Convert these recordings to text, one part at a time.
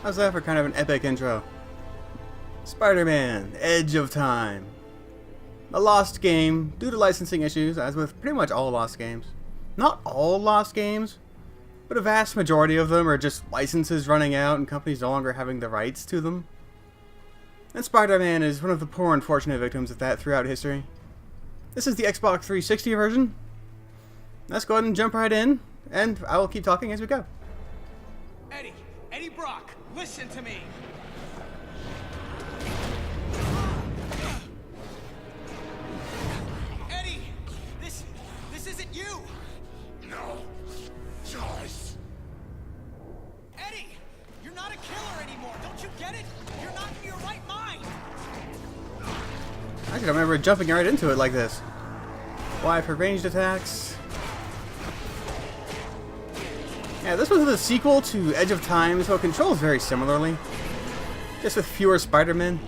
How's that for kind of an epic intro? Spider-Man, Edge of Time. A lost game due to licensing issues, as with pretty much all lost games. Not all lost games, but a vast majority of them are just licenses running out and companies no longer having the rights to them. And Spider-Man is one of the poor unfortunate victims of that throughout history. This is the Xbox 360 version. Let's go ahead and jump right in, and I will keep talking as we go. Eddie Brock, listen to me! Eddie! This isn't you! No choice. Eddie! You're not a killer anymore, don't you get it? You're not in your right mind! I can remember jumping right into it like this. Why, for ranged attacks? Yeah, this was the sequel to Edge of Time, so it controls very similarly. Just with fewer Spider-Men.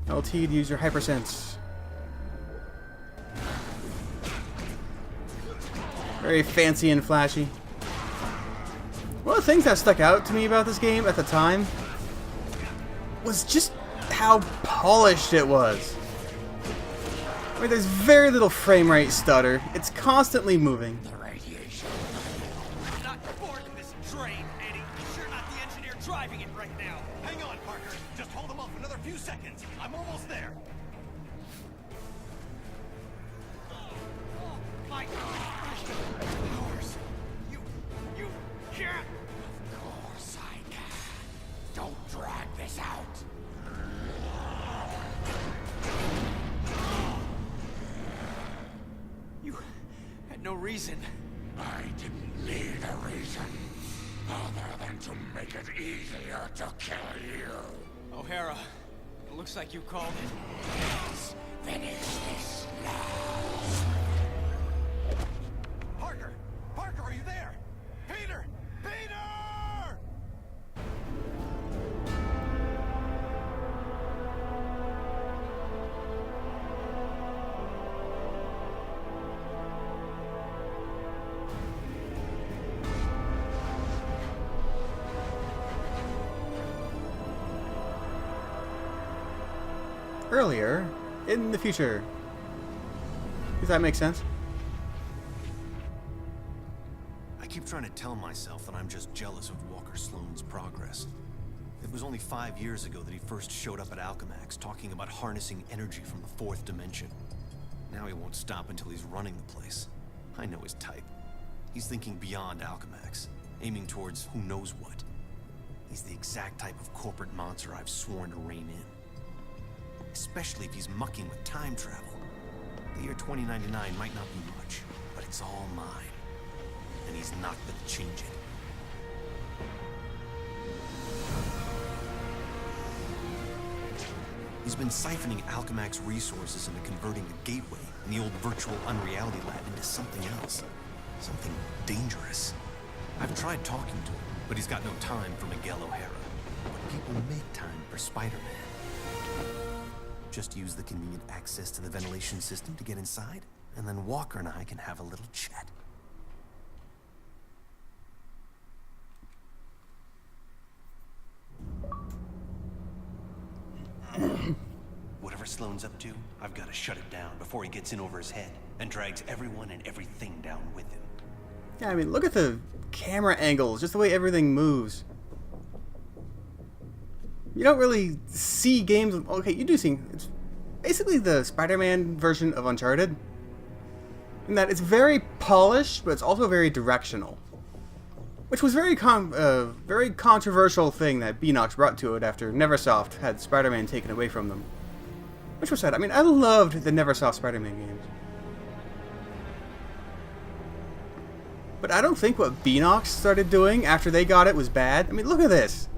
LT to use your hypersense. Very fancy and flashy. One of the things that stuck out to me about this game at the time was just how polished it was. I mean, there's very little frame rate stutter. It's constantly moving. The radiation. I'm not bored in this drain, Eddie. You're sure not the engineer driving it right now. Hang on, Parker. Just hold him off another few seconds. I'm almost there. My powers. You can't. Of course I can. Don't drag this out. You had no reason. I didn't need a reason other than to make it easier to kill you. O'Hara, it looks like you called it. Let's finish this now. Parker! Parker, are you there? Peter! Peter! Earlier, in the future. Does that make sense? I keep trying to tell myself that I'm just jealous of Walker Sloane's progress. It was only 5 years ago that he first showed up at Alchemax talking about harnessing energy from the fourth dimension. Now he won't stop until he's running the place. I know his type. He's thinking beyond Alchemax, aiming towards who knows what. He's the exact type of corporate monster I've sworn to rein in. Especially if he's mucking with time travel. The year 2099 might not be much, but it's all mine. And he's not gonna change it. He's been siphoning Alchemax resources into converting the gateway and the old virtual unreality lab into something else. Something dangerous. I've tried talking to him, but he's got no time for Miguel O'Hara. But people make time for Spider-Man. Just use the convenient access to the ventilation system to get inside, and then Walker and I can have a little chat. Whatever Sloane's up to, I've got to shut it down before he gets in over his head and drags everyone and everything down with him. Yeah, I mean, look at the camera angles, just the way everything moves. You don't really see games... Okay, you do see... It's basically the Spider-Man version of Uncharted. In that it's very polished, but it's also very directional. Which was very controversial thing that Beenox brought to it after Neversoft had Spider-Man taken away from them. Which was sad. I mean, I loved the Neversoft Spider-Man games. But I don't think what Beenox started doing after they got it was bad. I mean, look at this.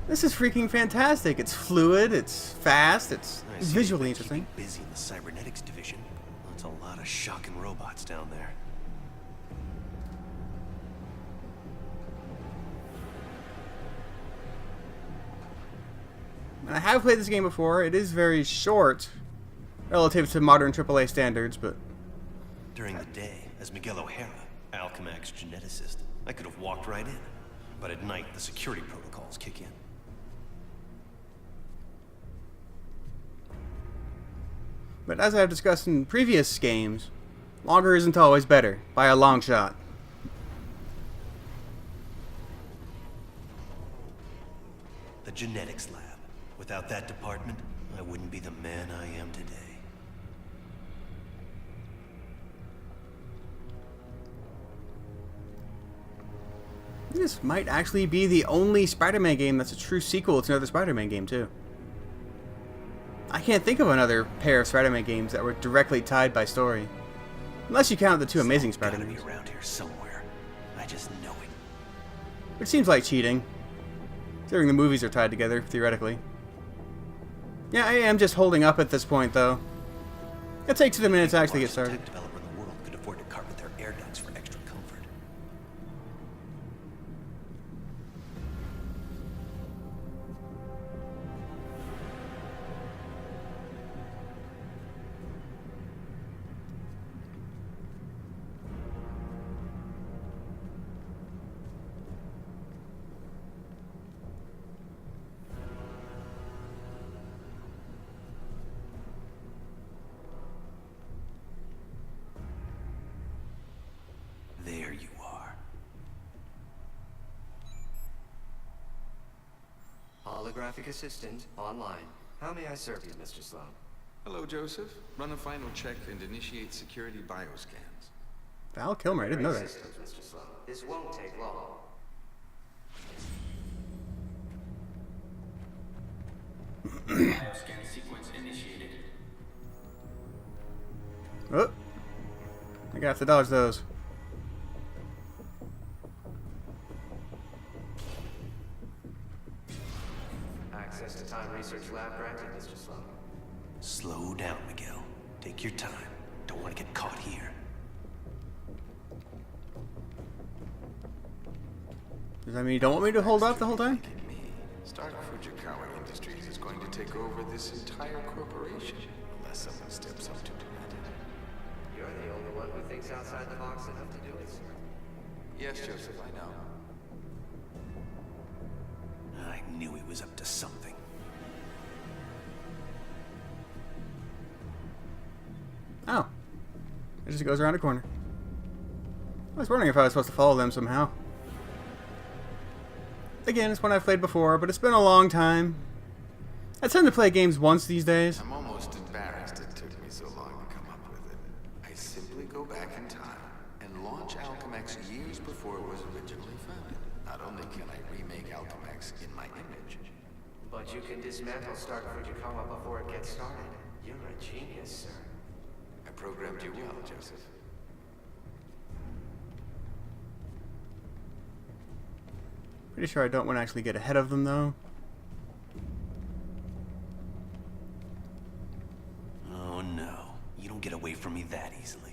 This is freaking fantastic. It's fluid, it's fast, it's visually interesting. Busy in the cybernetics division. That's a lot of shocking robots down there. And I have played this game before. It is very short relative to modern AAA standards, but... During the day, as Miguel O'Hara, Alchemax geneticist, I could have walked right in. but at night the security protocols kick in. But as I've discussed in previous games, longer isn't always better, by a long shot. The genetics lab. Without that department, I wouldn't be the man I am today. This might actually be the only Spider-Man game that's a true sequel to another Spider-Man game, too. I can't think of another pair of Spider-Man games that were directly tied by story. Unless you count the two Amazing Spider-Man. Gotta be around here somewhere. I just know it. Which seems like cheating, considering the movies are tied together, theoretically. Yeah, I am just holding up at this point, though. It takes a minute to actually get started. Tech developer in the world could afford to carpet their air ducts for extra comfort. There you are. Holographic assistant online. How may I serve you, Mr. Sloan? Hello, Joseph. Run a final check and initiate security bioscans. Val Kilmer, I didn't know that. Systems, Mr. Sloan. This won't take long. Bioscan sequence initiated. Oh, I got to dodge those. Access to Time Research Lab granted, Mr. Sloan. Slow down, Miguel. Take your time. Don't want to get caught here. Does that mean you don't want me to hold up the whole time? Look at me. Stark Fujikawa Industries is going to take over this entire corporation unless someone steps up to demand it. You're the only one who thinks outside the box enough to do it, sir. Yes, Joseph, I know. I knew he was up to something. Oh. It just goes around a corner. I was wondering if I was supposed to follow them somehow. Again, it's one I've played before, but it's been a long time. I tend to play games once these days. I'm almost embarrassed it took me so long to come up with it. I simply go back in time and launch Alchemax years before it was originally founded. Not only can I remake Alchemax in my image, But you can dismantle Stark Fujikawa before it gets started. You're a genius, sir. I programmed you well, Joseph. Pretty sure I don't want to actually get ahead of them, though. Oh no. You don't get away from me that easily.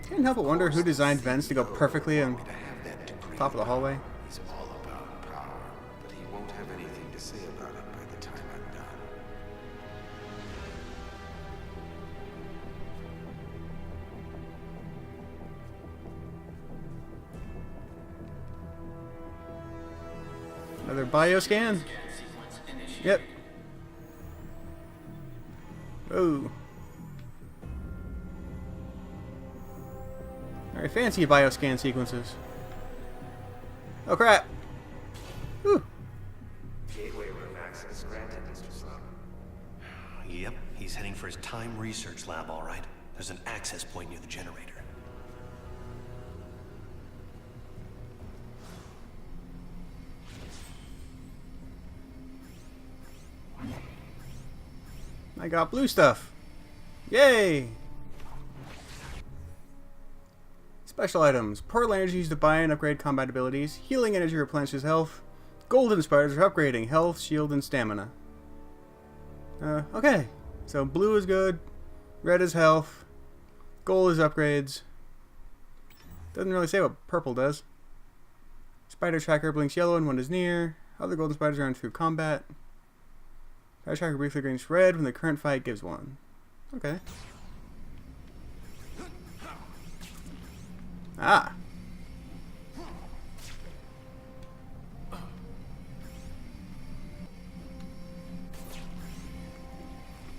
Can't help but wonder who designed vents to go perfectly on To have that degree, top of the hallway. he's all about power, but he won't have anything to say about it by the time I'm done. Another bioscan. Sequence initiated. Yep. Oh. Very fancy bioscan sequences. Oh crap. Whew. Gateway room access granted, Mr. Sloan. Yep, he's heading for his Time Research Lab, all right. There's an access point near the generator. I got blue stuff. Yay! Special items. Portal energy used to buy and upgrade combat abilities. Healing energy replenishes health. Golden spiders are upgrading health, shield, and stamina. Okay. So blue is good. Red is health. Gold is upgrades. Doesn't really say what purple does. Spider tracker blinks yellow and one is near. Other golden spiders run through combat. Spider tracker briefly blinks red when the current fight gives one. Okay. Ah.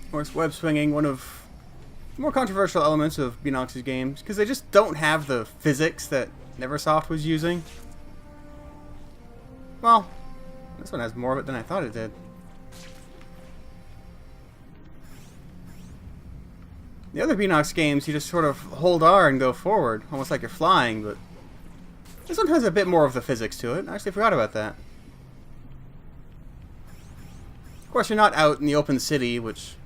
Of course, web swinging, one of the more controversial elements of Beenox's games, because they just don't have the physics that Neversoft was using. Well, this one has more of it than I thought it did. The other Beenox games, you just sort of hold R and go forward, almost like you're flying, but this one has a bit more of the physics to it. I actually forgot about that. Of course, you're not out in the open city, which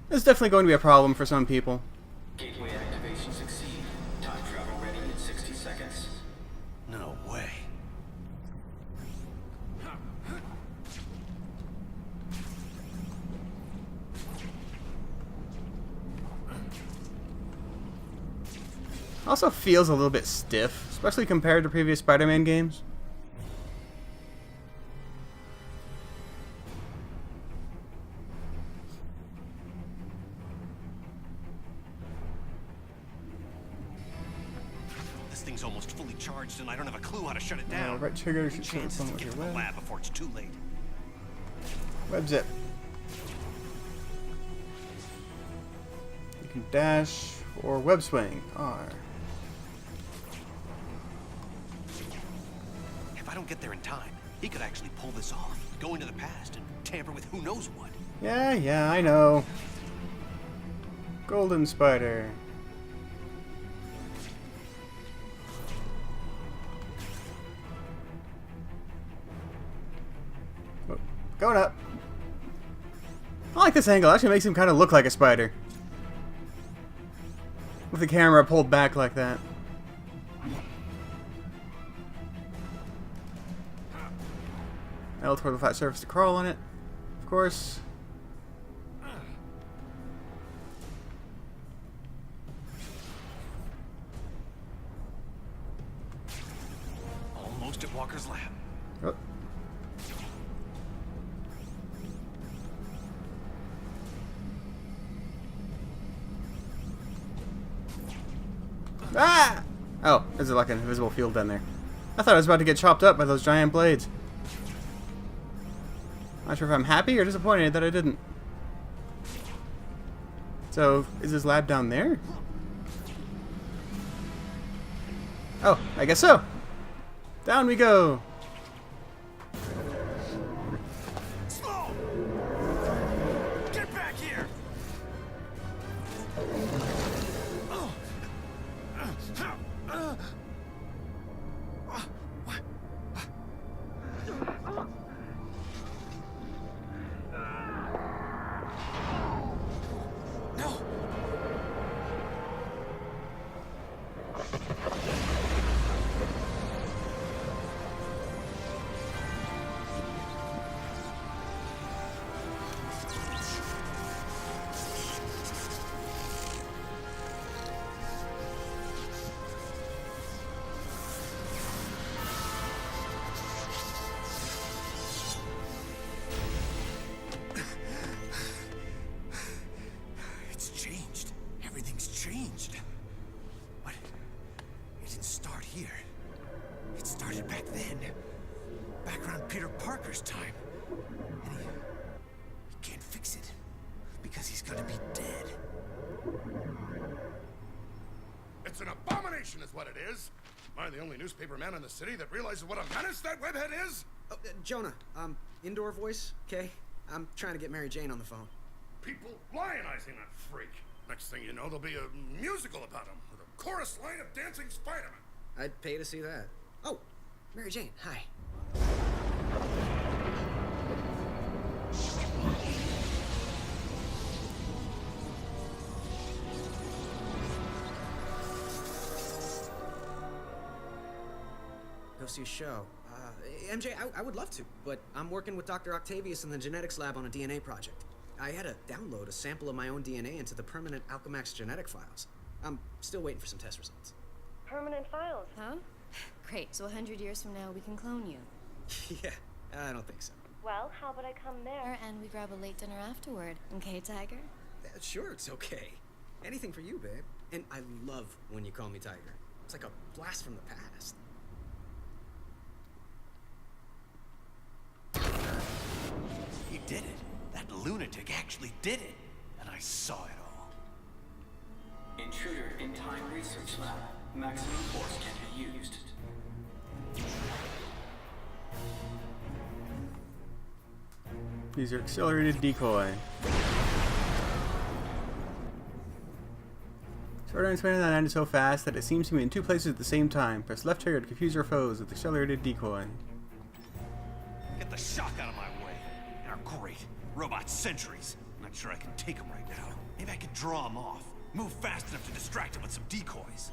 is definitely going to be a problem for some people. Gateway activation succeed. Time travel ready in 60 seconds. No way. Also feels a little bit stiff, especially compared to previous Spider-Man games. This thing's almost fully charged and I don't have a clue how to shut it down. Right trigger should start Chances fun to with get your to the web. lab before it's too late. Web zip. You can dash or web swing. R. If I don't get there in time, he could actually pull this off. Go into the past and tamper with who knows what. Yeah, I know. Golden Spider. Oh, going up. I like this angle. It actually makes him kind of look like a spider. With the camera pulled back like that. L toward the flat surface to crawl on it. Of course. Almost at Walker's lab. Oh. Ah! Oh, there's like an invisible field down there. I thought I was about to get chopped up by those giant blades. Not sure if I'm happy or disappointed that I didn't. So, is his lab down there? Oh, I guess so. Down we go. Slow! Get back here! No! It's changed. Everything's changed. But it didn't start here. It started back then. Back around Peter Parker's time. And he can't fix it. Because he's gonna be dead. It's an abomination is what it is. Am I the only newspaper man in the city that realizes what a menace that webhead is? Oh, Jonah, indoor voice, okay? I'm trying to get Mary Jane on the phone. People lionizing that freak. Next thing you know, there'll be a musical about him with a chorus line of dancing Spider-Man. I'd pay to see that. Oh, Mary Jane, hi. Go see a show. MJ, I would love to, but I'm working with Dr. Octavius in the genetics lab on a DNA project. I had to download a sample of my own DNA into the permanent Alchemax genetic files. I'm still waiting for some test results. Permanent files, huh? Great, so 100 years from now we can clone you. Yeah, I don't think so. Well, how about I come there and we grab a late dinner afterward, okay, Tiger? Sure, it's okay. Anything for you, babe. And I love when you call me Tiger. It's like a blast from the past. You did it. That lunatic actually did it. And I saw it all. Intruder in Time Research Lab. Maximum force can be used. Use your accelerated decoy. Starting spinning that end so fast that it seems to be in two places at the same time. Press left trigger to confuse your foes with accelerated decoy. Get the shock out of my way. Now, great. Robot sentries. Not sure I can take them right now. Maybe I could draw them off. Move fast enough to distract them with some decoys.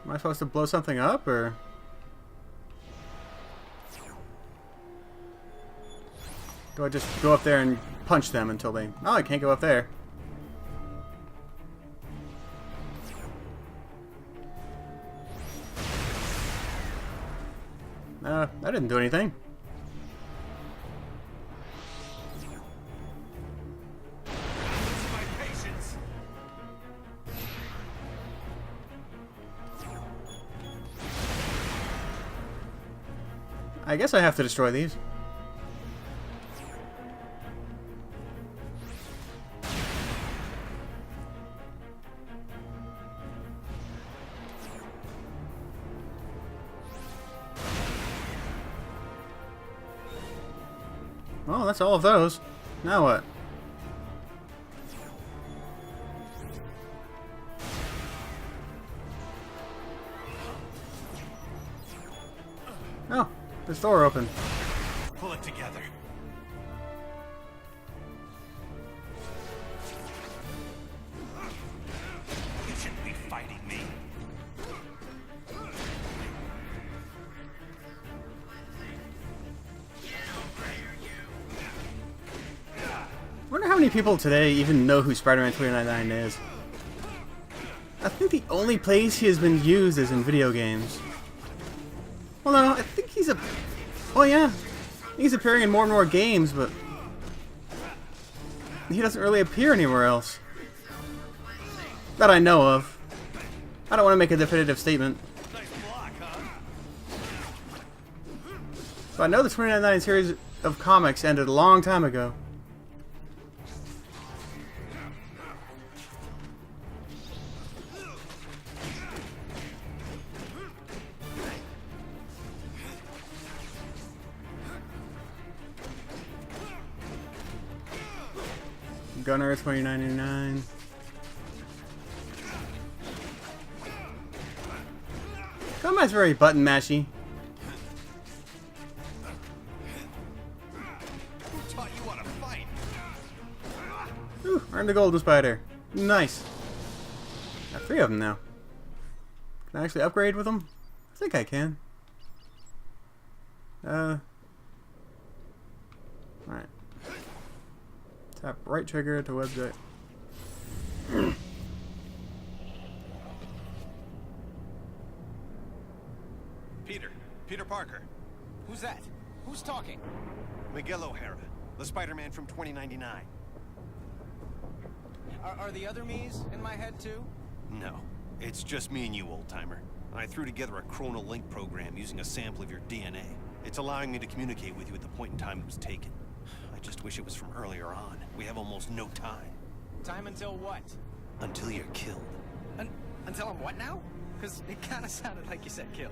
Am I supposed to blow something up, or...? Do I just go up there and punch them until they... Oh, I can't go up there. That didn't do anything. My patience. I guess I have to destroy these. Well, that's all of those. Now what? Oh, this door open. Pull it together. You shouldn't be fighting me. I wonder how many people today even know who Spider-Man 2099 is. I think the only place he has been used is in video games. Well, no, I think he's a... Oh, yeah. He's appearing in more and more games, but... he doesn't really appear anywhere else. That I know of. I don't want to make a definitive statement. Nice block, huh? But I know the 2099 series of comics ended a long time ago. Gunner 2099. Combat's very button mashy. Who taught you how to fight? Ooh, earned the golden spider. Nice. Got 3 of them now. Can I actually upgrade with them? I think I can. Alright. Tap right trigger to website. Peter Parker. Who's that? Who's talking? Miguel O'Hara, the Spider-Man from 2099. Are the other me's in my head too? No, it's just me and you, old-timer. I threw together a chronal link program using a sample of your DNA. It's allowing me to communicate with you at the point in time it was taken. I just wish it was from earlier on. We have almost no time. Time until what? Until you're killed. Until I'm what now? Because it kind of sounded like you said kill.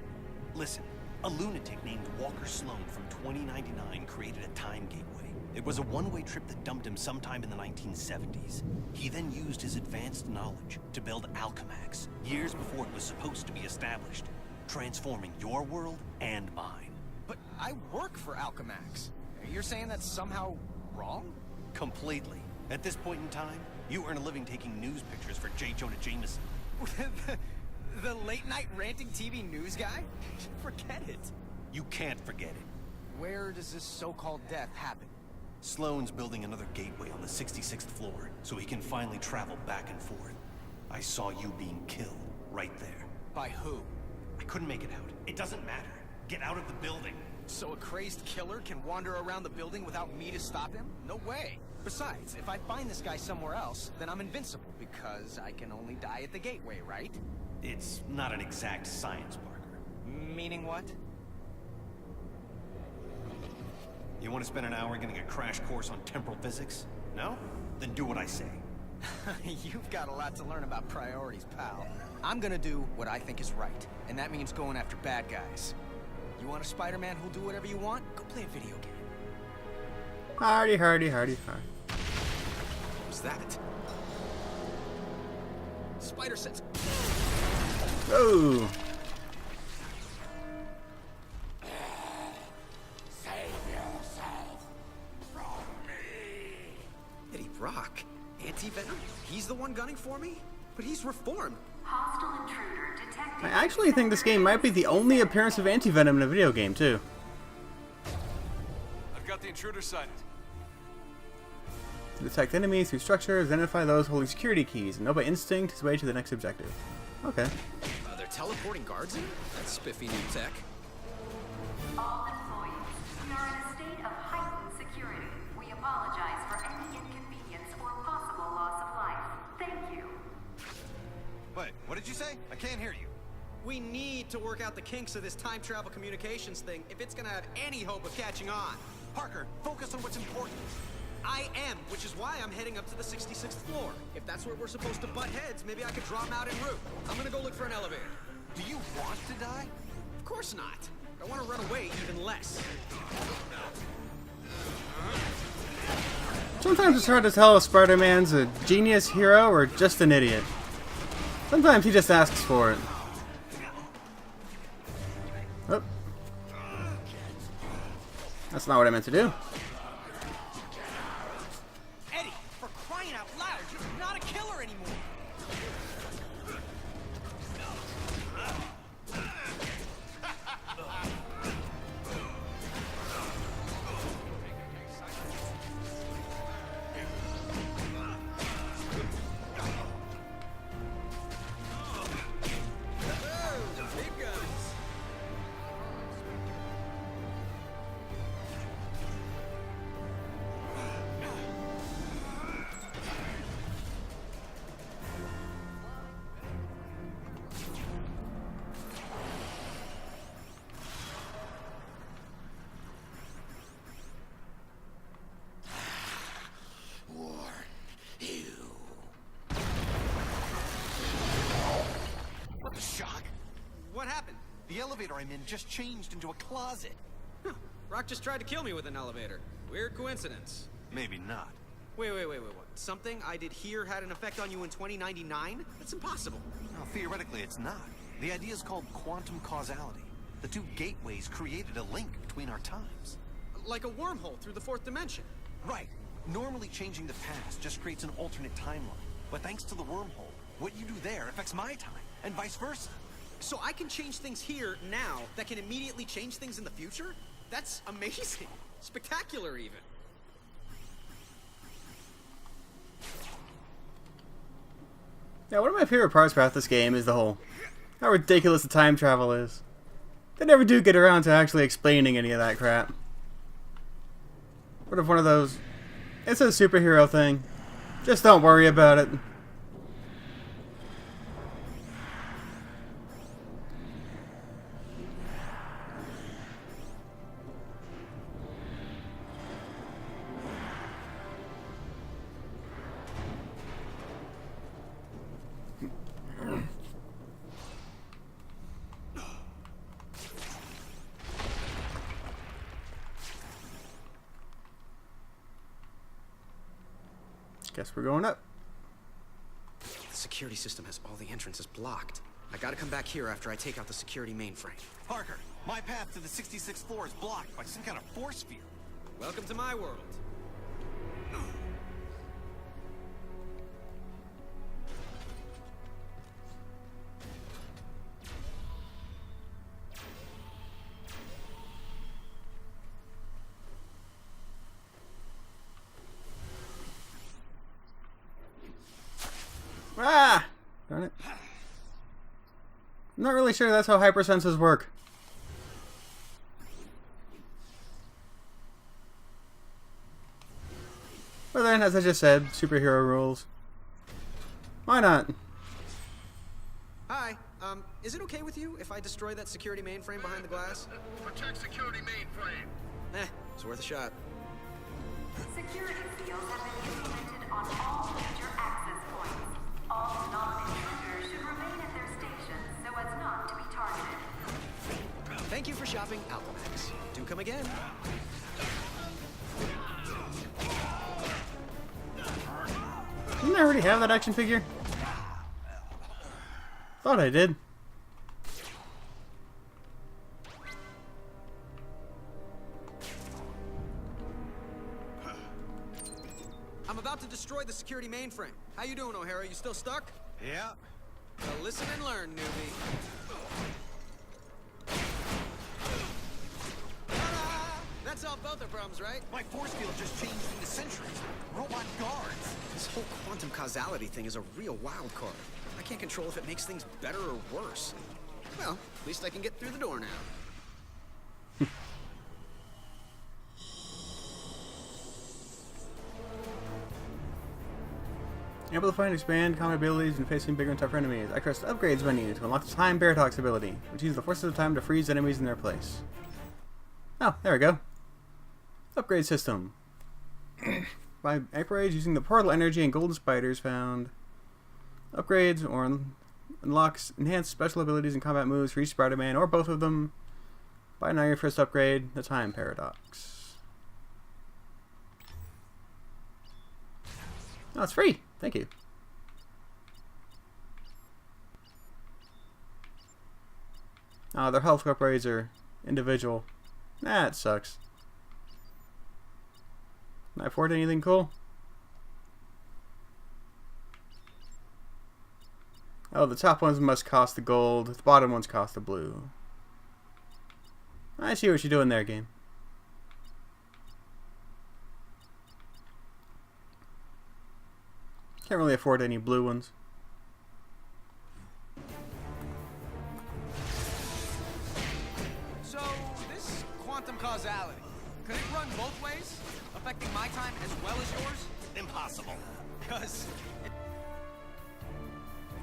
Listen, a lunatic named Walker Sloan from 2099 created a time gateway. It was a one-way trip that dumped him sometime in the 1970s. He then used his advanced knowledge to build Alchemax, years before it was supposed to be established, transforming your world and mine. But I work for Alchemax. You're saying that's somehow wrong? Completely. At this point in time, you earn a living taking news pictures for J. Jonah Jameson. The late-night ranting TV news guy? Forget it. You can't forget it. Where does this so-called death happen? Sloan's building another gateway on the 66th floor, so he can finally travel back and forth. I saw you being killed, right there. By who? I couldn't make it out. It doesn't matter. Get out of the building. So a crazed killer can wander around the building without me to stop him? No way. Besides, if I find this guy somewhere else, then I'm invincible, because I can only die at the gateway, right? It's not an exact science, Parker. Meaning what? You want to spend an hour getting a crash course on temporal physics? No? Then do what I say. You've got a lot to learn about priorities, pal. I'm gonna do what I think is right, and that means going after bad guys. You want a Spider-Man who'll do whatever you want? Go play a video game. Hardy, hardy, hardy, hardy. What was that? Spider sense. Oh! Save yourself from me. Eddie Brock? Anti-Venom? He's the one gunning for me? But he's reformed. Hostile intruder detected. I actually think this game might be the only appearance of Anti-Venom in a video game, too. I've got the intruder sighted. To detect enemies through structures, identify those holding security keys, and know by instinct his way to the next objective. Okay. They're teleporting guards in? That's spiffy new tech. All employees, we are in a state of heightened security. We apologize for any inconvenience or possible loss of life. Thank you. Wait, what did you say? I can't hear you. We need to work out the kinks of this time travel communications thing if it's gonna have any hope of catching on. Parker, focus on what's important. I am, which is why I'm heading up to the 66th floor. If that's where we're supposed to butt heads, maybe I could draw him out en route. I'm gonna go look for an elevator. Do you want to die? Of course not. I want to run away even less. Sometimes it's hard to tell if Spider-Man's a genius hero or just an idiot. Sometimes he just asks for it. Oh. That's not what I meant to do. Eddie, for crying out loud, you're not a killer anymore! Big guns. Warn you. What the shock? What happened? The elevator I'm in just changed into a closet. Huh. Rock just tried to kill me with an elevator. Weird coincidence. Maybe not. Wait, what? Something I did here had an effect on you in 2099? That's impossible. Well, theoretically, it's not. The idea is called quantum causality. The two gateways created a link between our times. Like a wormhole through the fourth dimension. Right. Normally changing the past just creates an alternate timeline. But thanks to the wormhole, what you do there affects my time, and vice versa. So I can change things here, now, that can immediately change things in the future? That's amazing. Spectacular, even. Yeah, one of my favorite parts about this game is how ridiculous the time travel is. They never do get around to actually explaining any of that crap. Sort of one of those, it's a superhero thing. Just don't worry about it. Guess we're going up. The security system has all the entrances blocked. I gotta come back here after I take out the security mainframe. Parker, my path to the 66th floor is blocked by some kind of force field. Welcome to my world. Ah! Darn it. I'm not really sure that's how hypersenses work. But then, as I just said, superhero rules. Why not? Hi, is it okay with you if I destroy that security mainframe behind the glass? Protect security mainframe. It's worth a shot. Security seals have been implemented on all major access points. All non-intruders should remain at their stations so as not to be targeted. Thank you for shopping Alchemax. Do come again. Didn't I already have that action figure? Thought I did. I'm about to destroy the security mainframe. How you doing, O'Hara? You still stuck? Yeah. Well, listen and learn, newbie. Ta-da! That solved both our problems, right? My force field just changed into sentries. Robot guards. This whole quantum causality thing is a real wild card. I can't control if it makes things better or worse. Well, at least I can get through the door now. Amplify and expand combat abilities and facing bigger and tougher enemies. I press the upgrades menu to unlock the Time Paradox ability, which uses the forces of time to freeze enemies in their place. Oh, there we go. Upgrade system. By upgrades using the portal energy and golden spiders found. Upgrades or unlocks enhanced special abilities and combat moves for each Spider-Man or both of them. Buy now your first upgrade, the Time Paradox. Oh, it's free. Thank you. Oh, their health upgrades are individual. That sucks. Can I afford anything cool? Oh, the top ones must cost the gold. The bottom ones cost the blue. I see what you're doing there, game. Can't really afford any blue ones. So, this quantum causality, could it run both ways? Affecting my time as well as yours? Impossible. Because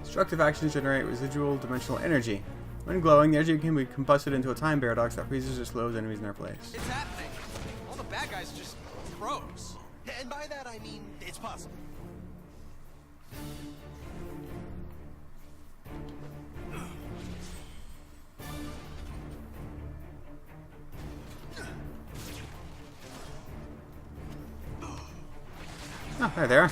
Destructive actions generate residual dimensional energy. When glowing, the energy can be combusted into a time paradox that freezes or slows enemies in their place. it's happening. All the bad guys are just pros. And by that I mean it's possible. Oh, there they are.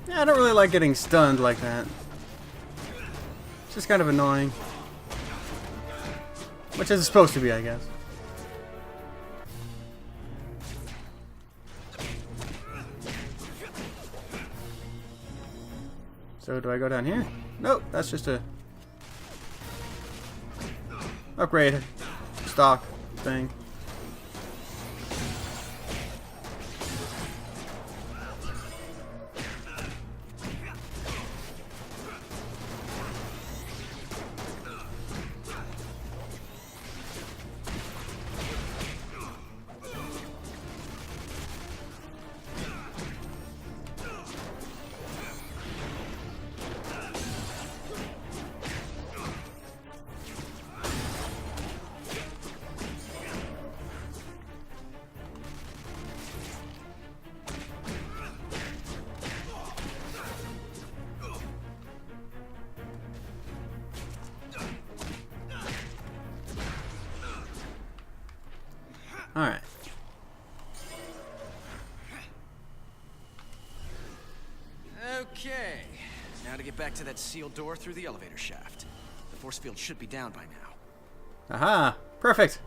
Yeah, I don't really like getting stunned like that. It's just kind of annoying. Which is supposed to be, I guess. So do I go down here? Nope, that's just a upgrade stock thing. Alright. Okay. Now to get back to that sealed door through the elevator shaft. The force field should be down by now. Aha! Perfect!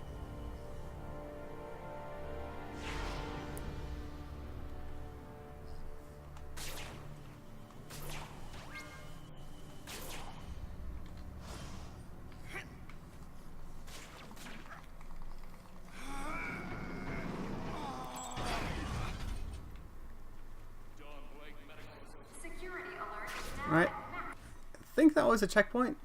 Alright. I think that was a checkpoint.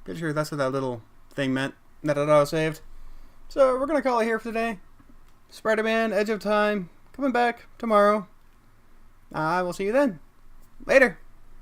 Pretty sure that's what that little thing meant that it auto-saved. So we're gonna call it here for today. Spider-Man, Edge of Time, coming back tomorrow. I will see you then. Later.